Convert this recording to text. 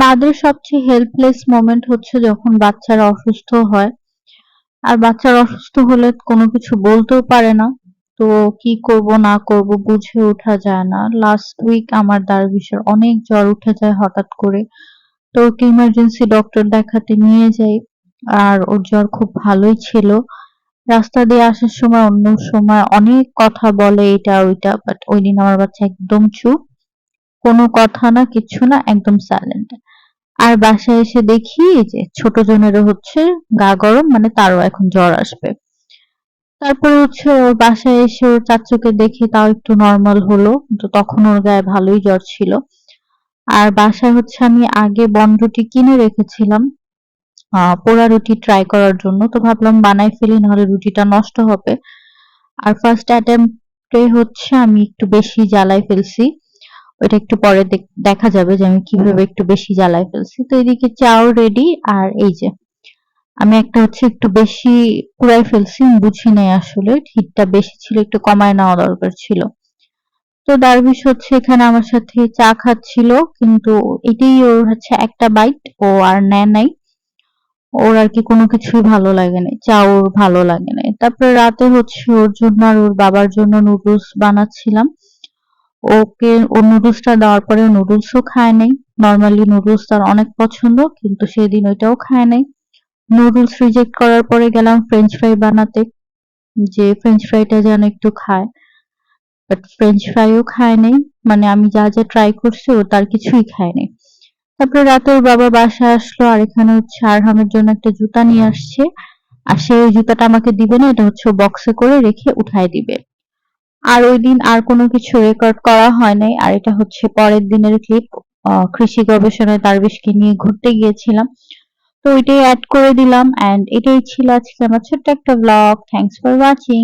মাদের সবচেয়ে helpless moment হচ্ছে যখন বাচ্চারা অসুস্থ হয়। আর বাচ্চারা অসুস্থ হলে কোনো কিছু বলতেও পারে না। তো কি করব না করব বুঝে ওঠা যায় না। লাস্ট উইক আমার দারবিশের অনেক জ্বর উঠে যায় হঠাৎ করে। তো ওকে ইমার্জেন্সি ডক্টর দেখাতে নিয়ে যাই। আর ওর জ্বর খুব ভালোই ছিল। রাস্তা দিয়ে আসার সময় অন্য সময় অনেক কথা বলে এটা ওইটা, বাট ওইদিন আমার বাচ্চা একদম চুপ। কোনো কথা না, কিচ্ছু না, একদম সাইলেন্ট। আর বাসায় এসে দেখি যে ছোট জনেরও হচ্ছে গা গরম, মানে তারও এখন জ্বর আসবে। তারপরে হচ্ছে ওর বাসায় এসে ওর চাচ্চুকে দেখি তাও একটু নর্মাল হলো, কিন্তু তখন ওর গায়ে ভালোই জ্বর ছিল। আর বাসায় হচ্ছে আমি আগে বনরুটি কিনে রেখেছিলাম পোড়া রুটি ট্রাই করার জন্য। তো ভাবলাম বানাই ফেলি, নাহলে রুটিটা নষ্ট হবে। আর ফার্স্ট অ্যাটেম্পটে হচ্ছে আমি একটু বেশি জ্বালাই ফেলছি। ওইটা একটু পরে দেখা যাবে যে আমি কিভাবে একটু বেশি জ্বালায় ফেলছি। তো এদিকে চাও রেডি। আর এই যে আমি একটা হচ্ছে একটু বেশি পুড়াই ফেলছি, বুঝি নাই আসলে হিটটা বেশি ছিল, একটু কমায় নেওয়া দরকার ছিল। তো দারবিশ হচ্ছে এখানে আমার সাথে চা খাচ্ছিল, কিন্তু এটাই ওর হচ্ছে একটা বাইট ও আর নেয় নাই। ওর আর কি কোনো কিছুই ভালো লাগে নাই, চা ওর ভালো লাগে নাই। তারপরে রাতে হচ্ছে ওর জন্য আর ওর বাবার জন্য নুডলস বানাচ্ছিলাম। ওকে ও নুডলসটা দেওয়ার পরে নুডলসও খায় নাই। নরমালি নুডলস তার অনেক পছন্দ, কিন্তু সেদিন ওইটাও খায় নাই। নুডলস রিজেক্ট করার পরে গেলাম ফ্রেঞ্চ ফ্রাই বানাতে, যে ফ্রেঞ্চ ফ্রাইটা যেন একটু খায়। বাট ফ্রেঞ্চ ফ্রাইও খায় নাই। মানে আমি যা যা ট্রাই করছি ও তার কিছুই খায় নাই। তারপরে রাতে ওর বাবা বাসায় আসলো, আর এখানে হচ্ছে আরহামের জন্য একটা জুতা নিয়ে আসছে। আর সে ওই জুতাটা আমাকে দিবে না, এটা হচ্ছে বক্সে করে রেখে উঠায় দিবে। আর ওইদিন আর কোনো কিছু রেকর্ড করা হয় নাই। আর এটা হচ্ছে পরের দিনের ক্লিপ। কৃষি গবেষণায় দারবিশকে নিয়ে ঘুরতে গিয়েছিলাম। তো ওইটাই অ্যাড করে দিলাম। এন্ড এটাই ছিল আজকে আমার ছোট্ট একটা ব্লগ। Thanks for watching.